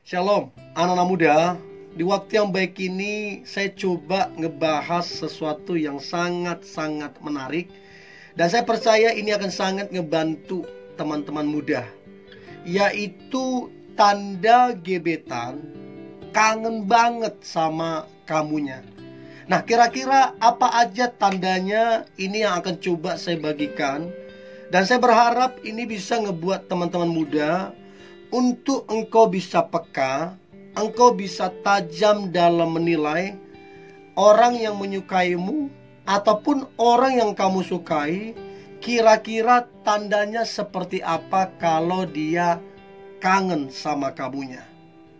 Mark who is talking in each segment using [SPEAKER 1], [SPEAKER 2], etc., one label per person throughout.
[SPEAKER 1] Shalom, anak-anak muda. Di waktu yang baik ini saya coba ngebahas sesuatu yang sangat-sangat menarik. Dan saya percaya ini akan sangat ngebantu teman-teman muda, yaitu tanda gebetan kangen banget sama kamunya. Nah, kira-kira apa aja tandanya? Ini yang akan coba saya bagikan. Dan saya berharap ini bisa ngebuat teman-teman muda untuk engkau bisa peka, engkau bisa tajam dalam menilai orang yang menyukaimu ataupun orang yang kamu sukai. Kira-kira tandanya seperti apa kalau dia kangen sama kamunya,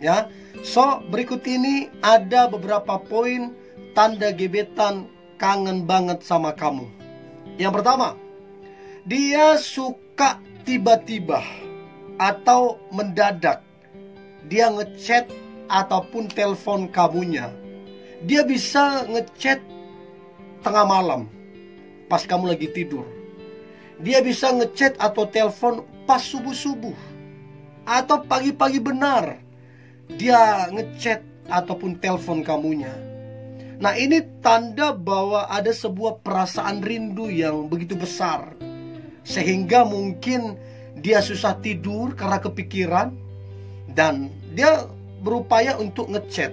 [SPEAKER 1] ya. So, berikut ini ada beberapa poin tanda gebetan kangen banget sama kamu. Yang pertama, dia suka tiba-tiba atau mendadak dia ngechat ataupun telepon kamunya. Dia bisa ngechat tengah malam pas kamu lagi tidur. Dia bisa ngechat atau telepon pas subuh-subuh atau pagi-pagi benar. Dia ngechat ataupun telepon kamunya. Nah, ini tanda bahwa ada sebuah perasaan rindu yang begitu besar, sehingga mungkin dia susah tidur karena kepikiran, dan dia berupaya untuk ngechat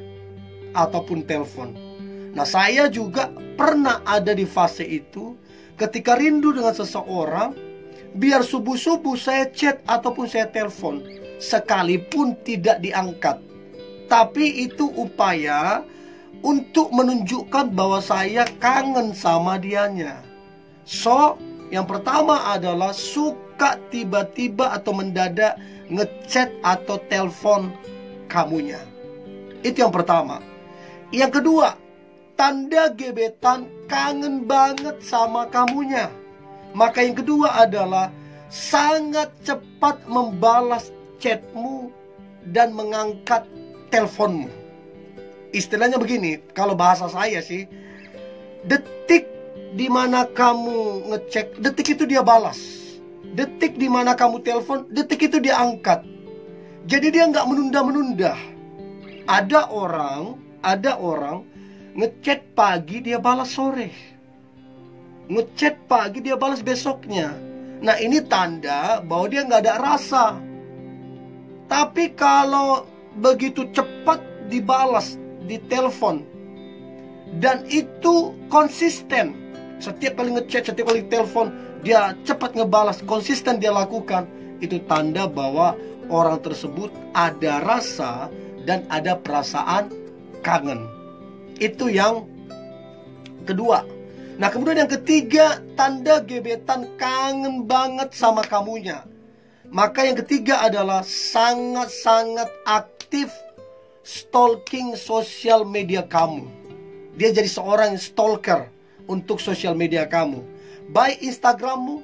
[SPEAKER 1] ataupun telepon. Nah, saya juga pernah ada di fase itu. Ketika rindu dengan seseorang, biar subuh-subuh saya chat ataupun saya telepon, sekalipun tidak diangkat, tapi itu upaya untuk menunjukkan bahwa saya kangen sama dianya. So, yang pertama adalah suka tiba-tiba atau mendadak ngechat atau telepon kamunya. Itu yang pertama. Yang kedua, tanda gebetan kangen banget sama kamunya. Maka yang kedua adalah sangat cepat membalas chatmu dan mengangkat teleponmu. Istilahnya begini, kalau bahasa saya sih, detik di mana kamu ngecek, detik itu dia balas. Detik di mana kamu telepon, detik itu dia angkat. Jadi dia nggak menunda-menunda. Ada orang ngechat pagi dia balas sore, ngechat pagi dia balas besoknya. Nah, ini tanda bahwa dia nggak ada rasa. Tapi kalau begitu cepat dibalas di telepon dan itu konsisten, setiap kali ngechat, setiap kali telepon dia cepat ngebalas, konsisten dia lakukan, itu tanda bahwa orang tersebut ada rasa dan ada perasaan kangen. Itu yang kedua. Nah, kemudian yang ketiga, tanda gebetan kangen banget sama kamunya. Maka yang ketiga adalah sangat-sangat aktif stalking sosial media kamu. Dia jadi seorang stalker untuk sosial media kamu. Baik Instagrammu,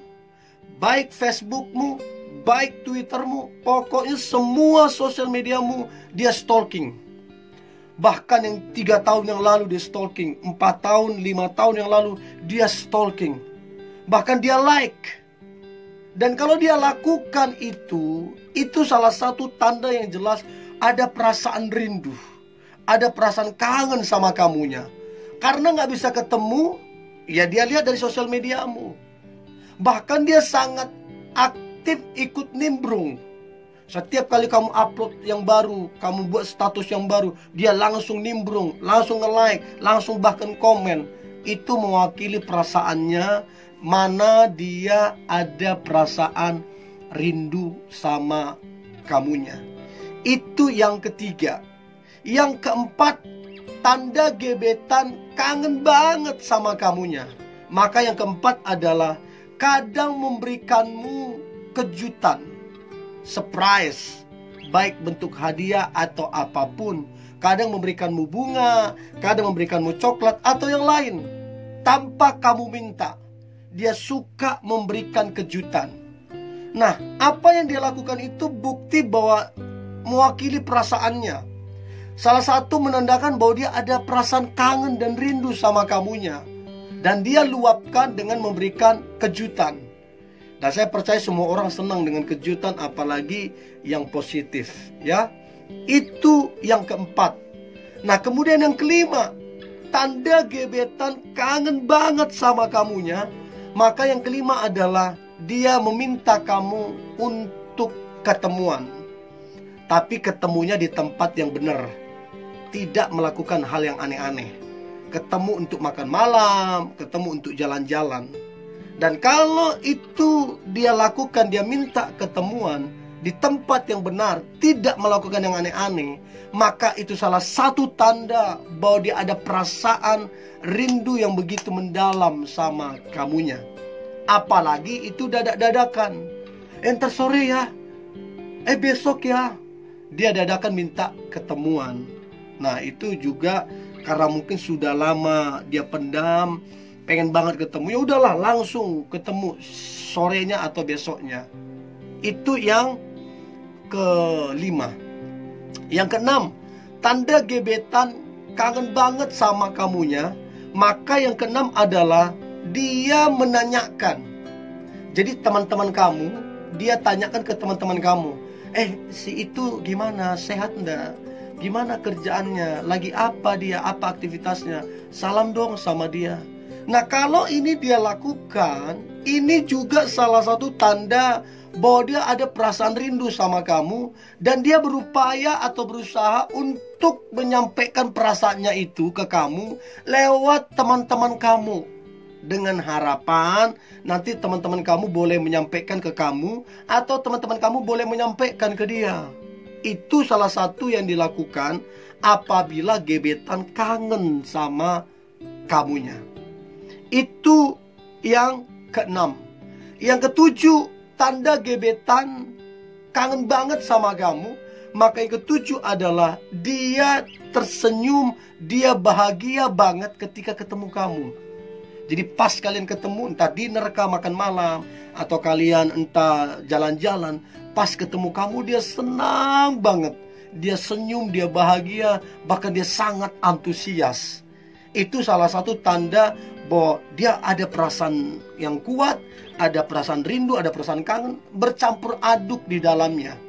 [SPEAKER 1] baik Facebookmu, baik Twittermu, pokoknya semua sosial mediamu dia stalking. Bahkan yang 3 tahun yang lalu dia stalking, 4 tahun, 5 tahun yang lalu dia stalking. Bahkan dia like. Dan kalau dia lakukan itu salah satu tanda yang jelas ada perasaan rindu, ada perasaan kangen sama kamunya. Karena gak bisa ketemu, ya dia lihat dari sosial mediamu. Bahkan dia sangat aktif ikut nimbrung. Setiap kali kamu upload yang baru, kamu buat status yang baru, dia langsung nimbrung, langsung nge-like, langsung bahkan komen. Itu mewakili perasaannya, mana dia ada perasaan rindu sama kamunya. Itu yang ketiga. Yang keempat, tanda gebetan kangen banget sama kamunya. Maka yang keempat adalah kadang memberikanmu kejutan, surprise, baik bentuk hadiah atau apapun. Kadang memberikanmu bunga, kadang memberikanmu coklat atau yang lain tanpa kamu minta. Dia suka memberikan kejutan. Nah, apa yang dia lakukan itu bukti bahwa mewakili perasaannya. Salah satu menandakan bahwa dia ada perasaan kangen dan rindu sama kamunya. Dan dia luapkan dengan memberikan kejutan. Dan saya percaya semua orang senang dengan kejutan, apalagi yang positif, ya. Itu yang keempat. Nah, kemudian yang kelima, tanda gebetan kangen banget sama kamunya. Maka yang kelima adalah dia meminta kamu untuk ketemuan. Tapi ketemunya di tempat yang benar. Tidak melakukan hal yang aneh-aneh. Ketemu untuk makan malam, ketemu untuk jalan-jalan. Dan kalau itu dia lakukan, dia minta ketemuan di tempat yang benar, tidak melakukan yang aneh-aneh, maka itu salah satu tanda bahwa dia ada perasaan rindu yang begitu mendalam sama kamunya. Apalagi itu dadak-dadakan. Entar sore ya, besok ya. Dia dadakan minta ketemuan. Nah, itu juga karena mungkin sudah lama dia pendam, pengen banget ketemu. Ya udahlah, langsung ketemu sorenya atau besoknya. Itu yang kelima. Yang keenam, tanda gebetan kangen banget sama kamunya. Maka yang keenam adalah dia menanyakan. Jadi teman-teman kamu, dia tanyakan ke teman-teman kamu, si itu gimana, sehat enggak? Gimana kerjaannya? Lagi apa dia? Apa aktivitasnya? Salam dong sama dia. Nah, kalau ini dia lakukan, ini juga salah satu tanda bahwa dia ada perasaan rindu sama kamu. Dan dia berupaya atau berusaha untuk menyampaikan perasaannya itu ke kamu lewat teman-teman kamu. Dengan harapan nanti teman-teman kamu boleh menyampaikan ke kamu, atau teman-teman kamu boleh menyampaikan ke dia. Itu salah satu yang dilakukan apabila gebetan kangen sama kamunya. Itu yang keenam. Yang ketujuh, tanda gebetan kangen banget sama kamu. Maka yang ketujuh adalah dia tersenyum, dia bahagia banget ketika ketemu kamu. Jadi pas kalian ketemu, entah dinner kah, makan malam, atau kalian entah jalan-jalan, pas ketemu kamu dia senang banget. Dia senyum, dia bahagia, bahkan dia sangat antusias. Itu salah satu tanda bahwa dia ada perasaan yang kuat, ada perasaan rindu, ada perasaan kangen, bercampur aduk di dalamnya.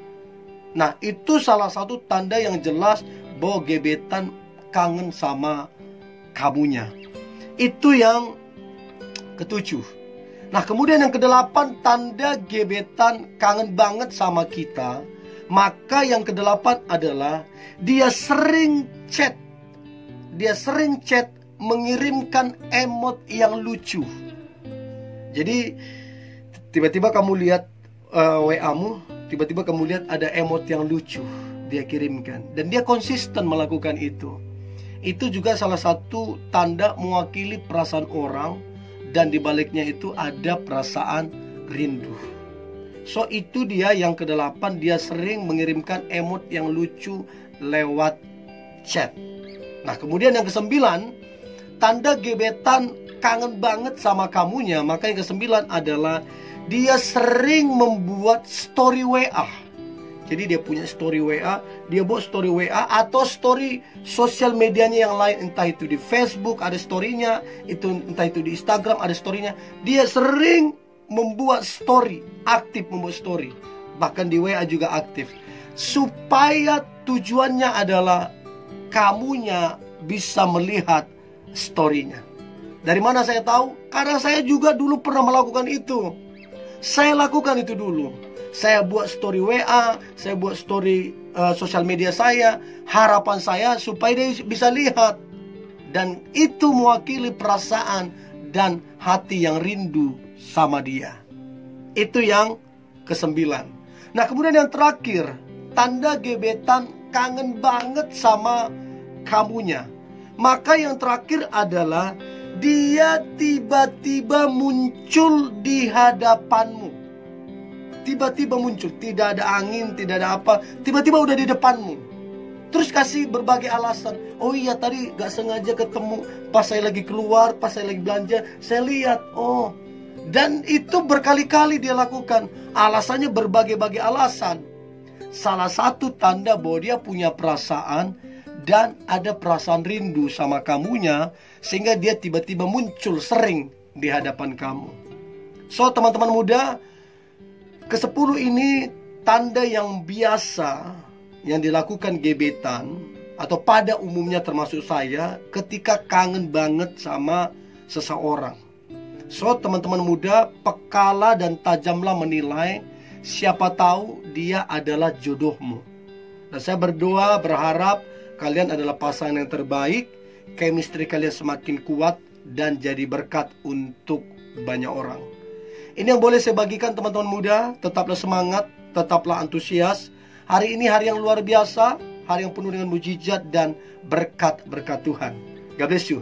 [SPEAKER 1] Nah, itu salah satu tanda yang jelas bahwa gebetan kangen sama kamunya. Itu yang ketujuh. Nah, kemudian yang kedelapan, tanda gebetan kangen banget sama kita. Maka yang kedelapan adalah dia sering chat. Dia sering chat, mengirimkan emot yang lucu. Jadi tiba-tiba kamu lihat WA-mu, tiba-tiba kamu lihat ada emot yang lucu dia kirimkan, dan dia konsisten melakukan itu. Itu juga salah satu tanda mewakili perasaan orang, dan dibaliknya itu ada perasaan rindu. So itu dia yang kedelapan, dia sering mengirimkan emot yang lucu lewat chat. Nah, kemudian yang kesembilan, tanda gebetan kangen banget sama kamunya. Maka yang kesembilan adalah dia sering membuat story WA. Jadi dia punya story WA, dia buat story WA atau story sosial medianya yang lain, entah itu di Facebook ada storynya, entah itu di Instagram ada storynya. Dia sering membuat story, aktif membuat story, bahkan di WA juga aktif, supaya tujuannya adalah kamunya bisa melihat storynya. Dari mana saya tahu? Karena saya juga dulu pernah melakukan itu. Saya lakukan itu dulu. Saya buat story WA, saya buat story sosial media saya. Harapan saya supaya dia bisa lihat. Dan itu mewakili perasaan dan hati yang rindu sama dia. Itu yang kesembilan. Nah, kemudian yang terakhir, tanda gebetan kangen banget sama kamunya. Maka yang terakhir adalah dia tiba-tiba muncul di hadapanmu. Tiba-tiba muncul, tidak ada angin, tidak ada apa, tiba-tiba udah di depanmu. Terus kasih berbagai alasan. Oh iya, tadi gak sengaja ketemu, pas saya lagi keluar, pas saya lagi belanja, saya lihat. Oh, dan itu berkali-kali dia lakukan. Alasannya berbagai-bagai alasan. Salah satu tanda bahwa dia punya perasaan dan ada perasaan rindu sama kamunya, sehingga dia tiba-tiba muncul sering di hadapan kamu. So, teman-teman muda, ke-10 ini tanda yang biasa yang dilakukan gebetan atau pada umumnya termasuk saya ketika kangen banget sama seseorang. So, teman-teman muda, pekalah dan tajamlah menilai, siapa tahu dia adalah jodohmu. Dan saya berdoa, berharap kalian adalah pasangan yang terbaik, chemistry kalian semakin kuat, dan jadi berkat untuk banyak orang. Ini yang boleh saya bagikan teman-teman muda. Tetaplah semangat, tetaplah antusias. Hari ini hari yang luar biasa, hari yang penuh dengan mujizat dan berkat-berkat Tuhan. God bless you.